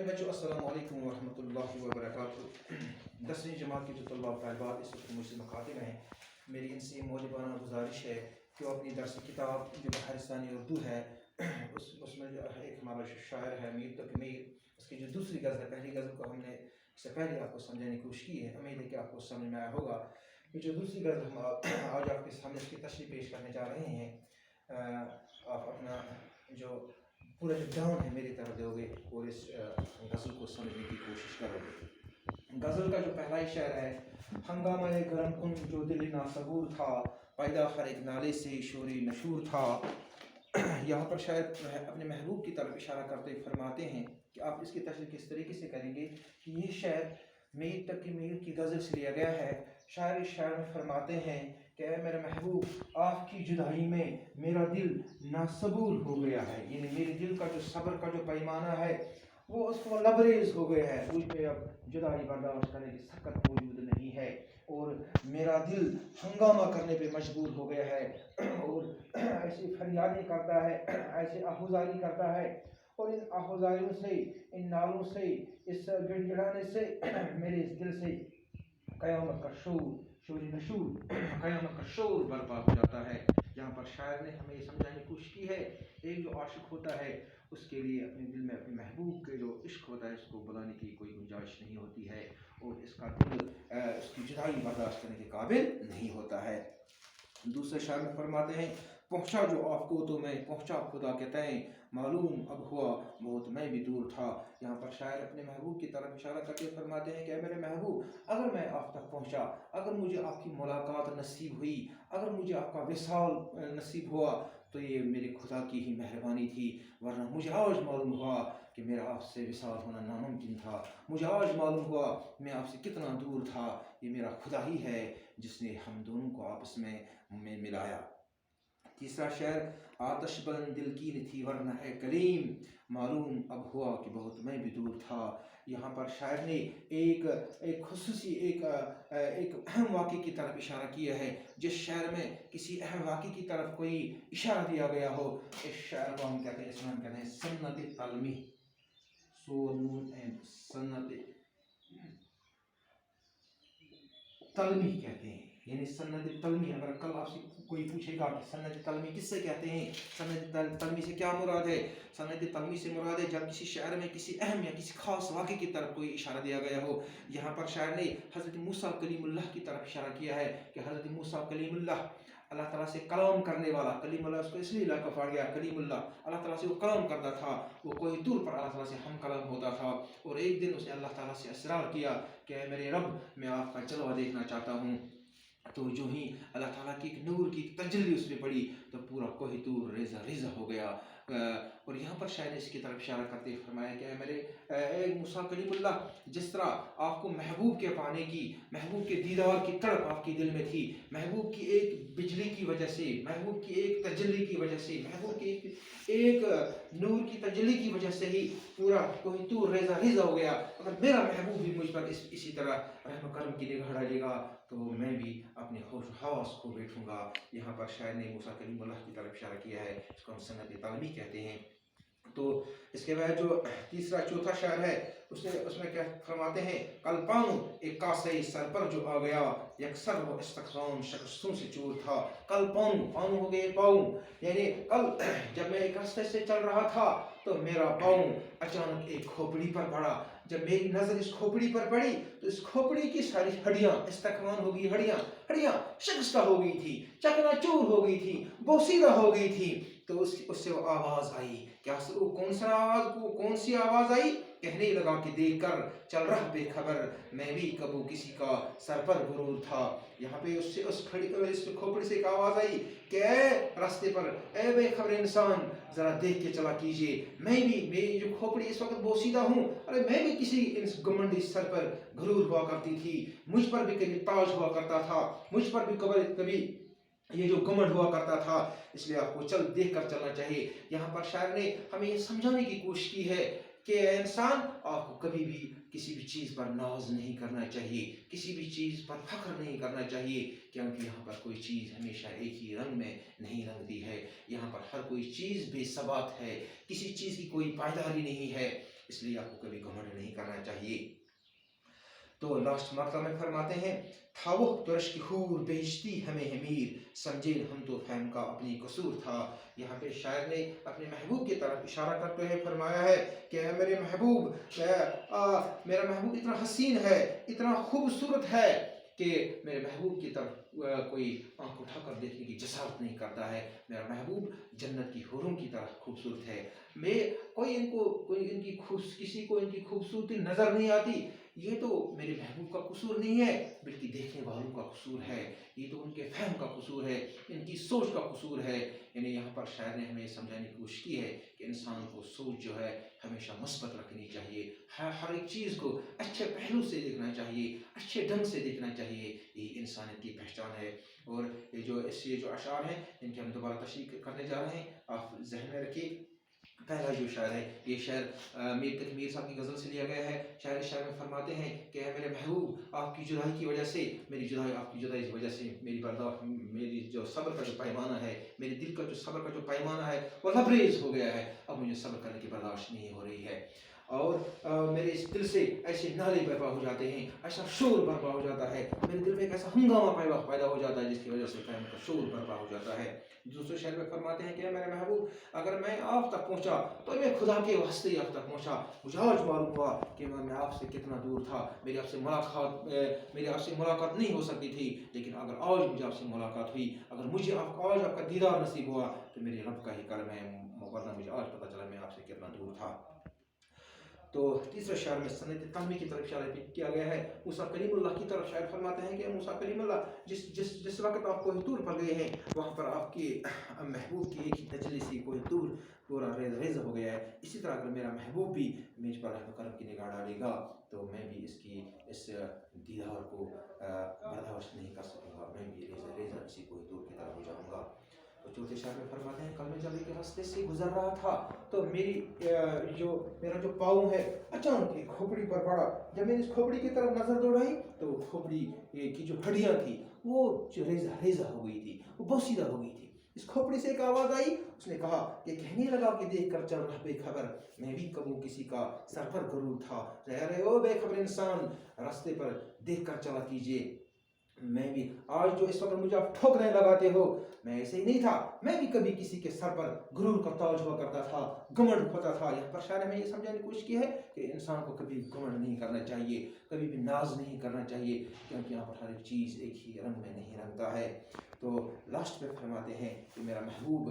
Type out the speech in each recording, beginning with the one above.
बच्चों अस्सलामु अलैकुम वरहमतुल्लाहि वबरकातुहू। 10वीं जमात के जो तलबा तालिबात इस वक्त मुझसे मुखातिब हैं, मेरी इनसे मौजूदाना गुजारिश है कि वो अपनी दरस किताब जो बहारिस्तानी उर्दू है उसमें जो है एक हमारा शायर है मीर तक मीर, उसकी जो दूसरी गज़ल है, पहली गज़ल को हमने इससे पहले आपको समझाने की कोशिश की है, उम्मीद है कि आपको समझ में आया होगा। ये जो दूसरी गज़ल हम आज आपके सामने इसकी तशरीह पेश करने जा रहे हैं, आप अपना जो पूरा जो ध्यान है मेरी तरफ दोगे और इस गज़ल को समझने की कोशिश करोगे। गज़ल का जो पहला ही शेर है, हंगामा गरम कुन जो दिल नासबूर था, पैदा हर एक नाले से शोरी नशूर था। यहाँ पर शायर अपने महबूब की तरफ इशारा करते फरमाते हैं कि आप इसकी तशरीह किस तरीके से करेंगे कि ये शेर मीर तक मीर की गज़ल से लिया गया है। शायर इस शेर में फरमाते हैं कि ऐ मेरे महबूब, आपकी जुदाई में मेरा दिल नासबूर हो गया है, यानी मेरे दिल का जो सब्र का जो पैमाना है वो उसको लबरेज हो गया है, मुझ पे अब जुदाई बर्दाश्त करने की सकत मौजूद नहीं है और मेरा दिल हंगामा करने पे मजबूर हो गया है और ऐसी फरियादें करता है, ऐसे आहुजारी करता है और इन आहुजारियों से, इन नालों से, इस गिड़गिड़ाने से मेरे इस दिल से क़यामत का शोर नशूर क़यामत का शोर बर्पा हो जाता है। यहाँ पर शायर ने हमें समझाने की कोशिश की है, एक जो आशिक होता है उसके लिए अपने दिल में अपने महबूब के जो इश्क होता है इसको बुलाने की कोई गुंजाइश नहीं होती है और इसका दिल उसकी जुदाई बर्दाश्त करने के काबिल नहीं होता है। दूसरे शायर में फरमाते हैं, पहुँचा जो आपको तो मैं पहुँचा खुदा के तय, मालूम अब हुआ बहुत मैं भी दूर था। यहाँ पर शायर अपने महबूब की तरफ इशारा करके फरमाते हैं कि मेरे महबूब, अगर मैं आप तक पहुँचा, अगर मुझे आपकी मुलाकात नसीब हुई, अगर मुझे आपका विसाल नसीब हुआ तो ये मेरे खुदा की ही मेहरबानी थी, वरना मुझे आज मालूम हुआ कि मेरा आपसे विसाल होना नामुमकिन था। मुझे आज मालूम हुआ मैं आपसे कितना दूर था, ये मेरा खुदा ही है जिसने हम दोनों को आपस में मिलाया। तीसरा शेर, आतश बुलंद दिल की न थी वरना है कलीम, मालूम अब हुआ कि बहुत मैं भी दूर था। यहाँ पर शायर ने एक खुसूसी एक अहम वाक़े की तरफ इशारा किया है। जिस शहर में किसी अहम वाक़े की तरफ कोई इशारा दिया गया हो, इस शहर को हम कहते हैं, इसमें हम कहते हैं सन्नत तलमी, सन्नत तलमी कहते हैं, यानी सन्नत तलमी। अगर कल आपसे कोई पूछेगा कि सन्नत तलमी किससे कहते हैं, सन्नत तलमी से क्या मुराद है, सन्नत तलमी से मुराद है जब किसी शहर में किसी अहम या किसी खास वाक़े की तरफ कोई इशारा दिया गया हो। यहाँ पर शायर ने हज़रत मूसा कलीमुल्लाह की तरफ इशारा किया है कि हज़रत मूसा कलीमुल्लाह अल्लाह ताला से कलाम करने वाला, कलीमुल्लाह उसको इसलिए लक़ब आ गया कलीमुल्लाह, अल्लाह ताला से वो कलाम करता था, वो कोई तूर पर अल्लाह ताला से हम कलाम होता था और एक दिन उसने अल्लाह ताला से इसरार किया कि मेरे रब, मैं आपका जलवा देखना चाहता हूँ। तो जो ही अल्लाह ताला की एक नूर की तजल्ली उसमें पड़ी तो पूरा कोही तूर रेज़ा रेज़ा हो गया। और यहाँ पर शायद इसकी तरफ इशारा करते फरमाया कि मेरे मूसा कलीमुल्लाह, जिस तरह आपको महबूब के पाने की, महबूब के दीदार की तड़प आपके दिल में थी, महबूब की एक बिजली की वजह से, महबूब की एक तजल्ली की वजह से, महबूब की एक नूर की तजल्ली की वजह से ही पूरा कोही तूर रेज़ा रेज़ा हो गया, अगर मेरा महबूब भी मुझ पर इसी तरह रहम करम की निगाह डालेगा तो मैं भी अपने होश हवास खो बैठूंगा। यहाँ पर शायर ने मूसा कलीमुल्लाह की तरफ इशारा किया है, इसको हम सन्नत तलमी कहते हैं। तो इसके बाद जो तीसरा चौथा शायर है उसमें क्या फरमाते हैं, कल पाऊँ एक कासे सर पर जो आ गया, यकसर वो इस्तक़ाम शख्सों से चूर था। कल पाऊँ हो गए पाऊँ, यानी कल जब मैं एक रास्ते से चल रहा था तो मेरा पाऊँ अचानक एक खोपड़ी पर पड़ा। जब मेरी नज़र इस खोपड़ी पर पड़ी तो इस खोपड़ी की सारी हड्डियाँ इस्तक़ाम हो गई, हड्डियाँ शिकस्त हो गई थी, चकनाचूर हो गई थी, बोसीदा हो गई थी। तो उससे वो आवाज़ आई, क्या वो कौन सी आवाज़ आई, कहने लगा कि देख कर चल रहा बेखबर, मैं भी कबू किसी का सर पर गुरूर था। यहाँ पे उससे उस खोपड़ी से एक आवाज़ आई कि रास्ते पर ए बेखबर इंसान, ज़रा देख के चला कीजिए, मेरी जो खोपड़ी इस वक्त बोसीदा हूँ, अरे मैं भी किसी इस घमंडी सर पर गुरूर हुआ करती थी, मुझ पर भी कभी ताज हुआ करता था, मुझ पर भी कभी ये जो घमंड हुआ करता था, इसलिए आपको देख कर चलना चाहिए। यहाँ पर शायर ने हमें ये समझाने की कोशिश की है कि इंसान, आपको कभी भी किसी भी चीज़ पर नाज नहीं करना चाहिए, किसी भी चीज़ पर फख्र नहीं करना चाहिए, क्योंकि यहाँ पर कोई चीज़ हमेशा एक ही रंग में नहीं रंगती है। यहाँ पर हर कोई चीज़ बेसबात है, किसी चीज़ की कोई पायदारी नहीं है। اس لیے آپ کو کبھی گھمنڈ نہیں کرنا چاہیے۔ تو لاسٹ مرتبہ میں فرماتے ہیں، تھا وہ ترش کی حور بیچتی ہمیں حمیر، سمجھے ہم تو فہم کا اپنی قصور تھا۔ یہاں پہ شاعر نے اپنے محبوب کی طرف اشارہ کرتے ہوئے فرمایا ہے کہ اے میرے محبوب، میرا محبوب اتنا حسین ہے، اتنا خوبصورت ہے کہ میرے محبوب کی طرف کوئی آنکھ اٹھا کر دیکھنے کی جسارت نہیں کرتا ہے۔ میرا محبوب جنت کی حوروں کی طرح خوبصورت ہے۔ کسی کو ان کی خوبصورتی نظر نہیں آتی، یہ تو میرے محبوب کا قصور نہیں ہے، بلکہ دیکھنے والوں کا قصور ہے، یہ تو ان کے فہم کا قصور ہے، ان کی سوچ کا قصور ہے۔ یعنی یہاں پر شاعر نے ہمیں سمجھانے کی کوشش کی ہے کہ انسان کو سوچ جو ہے ہمیشہ مثبت رکھنی چاہیے، ہر ایک چیز کو اچھے پہلو سے دیکھنا چاہیے، اچھے ڈھنگ سے دیکھنا چاہیے، یہ انسانیت کی پہچان ہے۔ اور یہ جو اشعار ہیں ان کی ہم دوبارہ تشریح کرنے جا رہے ہیں، آپ ذہن میں رکھیے۔ پہلا جو شعر ہے، یہ شعر میر صاحب کی غزل سے لیا گیا ہے۔ شاعر میں فرماتے ہیں کہ اے میرے محبوب، آپ کی جدائی کی وجہ سے، میری جدائی آپ کی جدائی کی وجہ سے میری جو صبر کا جو پیمانہ ہے، میرے دل کا جو صبر کا جو پیمانہ ہے وہ لبریز ہو گیا ہے، اب مجھے صبر کرنے کی برداشت نہیں ہو رہی ہے، اور میرے اس دل سے ایسے نعرے برپا ہو جاتے ہیں، ایسا شور برپا ہو جاتا ہے، میرے دل میں ایک ایسا ہنگامہ پیدا ہو جاتا ہے جس کی وجہ سے فہم کا شور برپا ہو جاتا ہے۔ دوسرے شعر میں فرماتے ہیں کہ میرے محبوب، اگر میں آپ تک پہنچا تو میں خدا کے واسطے آپ تک پہنچا، مجھے آج معلوم ہوا کہ میں آپ سے کتنا دور تھا، میری آپ سے ملاقات نہیں ہو سکتی تھی، لیکن اگر آج مجھے آپ سے ملاقات ہوئی، اگر مجھے آج آپ کا دیدار نصیب ہوا تو میرے رب کا ہی کرم ہے، ورنہ مجھے آج پتہ چلا میں آپ سے کتنا دور تھا۔ تو تیسرے شعر میں سنت تنوی کی طرف اشارہ کیا گیا ہے۔ موسیٰ کلیم اللہ کی طرف شاعر فرماتے ہیں کہ موسیٰ کلیم اللہ جس وقت آپ کوہ طور پر گئے ہیں، وہاں پر آپ کے محبوب کی ایک ہی تجلی سے کوہ طور پورا ریزہ ہو گیا ہے۔ اسی طرح اگر میرا محبوب بھی مجھ پر رحم کرم کی نگاہ ڈالے گا تو میں بھی اس دیدار کو برداشت نہیں کر سکوں گا، میں بھی ریزہ اسی کوہ طور کی طرف ہو جاؤں گا۔ تو چوتھے شعر میں فرماتے ہیں، کل میں جب ایک راستے سے گزر رہا تھا تو میرا جو پاؤں ہے اچانک ایک کھوپڑی پر پڑا، جب میں نے اس کھوپڑی کی طرف نظر دوڑائی تو کھوپڑی کی جو ہڈیاں تھی وہ ریزہ ہو گئی تھی، وہ بوسیدہ ہو گئی تھی۔ اس کھوپڑی سے ایک آواز آئی، اس نے کہا کہ کہنے لگا کہ دیکھ کر چل رہا بے خبر، میں بھی کبھی کسی کا سر پر غرور تھا، رہے او بے خبر انسان، راستے پر دیکھ کر چلا کیجئے، میں بھی آج جو اس وقت مجھے آپ ٹھوکریں لگاتے ہو، میں ایسے ہی نہیں تھا، میں بھی کبھی کسی کے سر پر غرور کا تاج ہوا کرتا تھا، گھمنڈ ہوتا تھا۔ یہاں پر شاعر نے یہ سمجھانے کی کوشش کی ہے کہ انسان کو کبھی گھمنڈ نہیں کرنا چاہیے، کبھی بھی ناز نہیں کرنا چاہیے، کیونکہ یہاں پر ہر ایک چیز ایک ہی رنگ میں نہیں رنگتا ہے۔ تو لاسٹ میں فرماتے ہیں کہ میرا محبوب،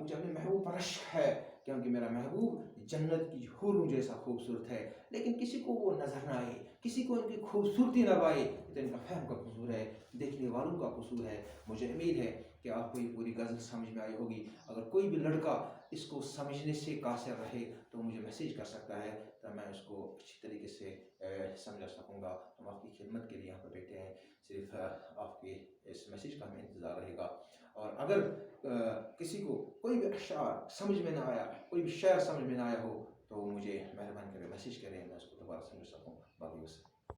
مجھے اپنے محبوب پر عشق ہے، کیونکہ میرا محبوب جنت کی حوروں جیسا خوبصورت ہے، لیکن کسی کو وہ نظر نہ آئے، کسی کو ان کی خوبصورتی نہ پائے تو ان کا فہم کا قصور ہے، دیکھنے والوں کا قصور ہے۔ مجھے امید ہے کہ آپ کو یہ پوری غزل سمجھ میں آئی ہوگی۔ اگر کوئی بھی لڑکا اس کو سمجھنے سے قاصر رہے تو مجھے میسیج کر سکتا ہے، تو میں اس کو اچھی طریقے سے سمجھا سکوں گا۔ ہم آپ کی خدمت کے لیے یہاں پہ بیٹھے ہیں، صرف آپ کے اس میسیج کا ہمیں انتظار رہے گا۔ اور اگر کسی کو کوئی بھی اشعار سمجھ میں نہ آیا، کوئی بھی شعر سمجھ میں نہ آیا ہو تو مجھے مہربانی کرے میسیج کریں، میں اس کو دوبارہ سمجھ سکوں۔ باقی بس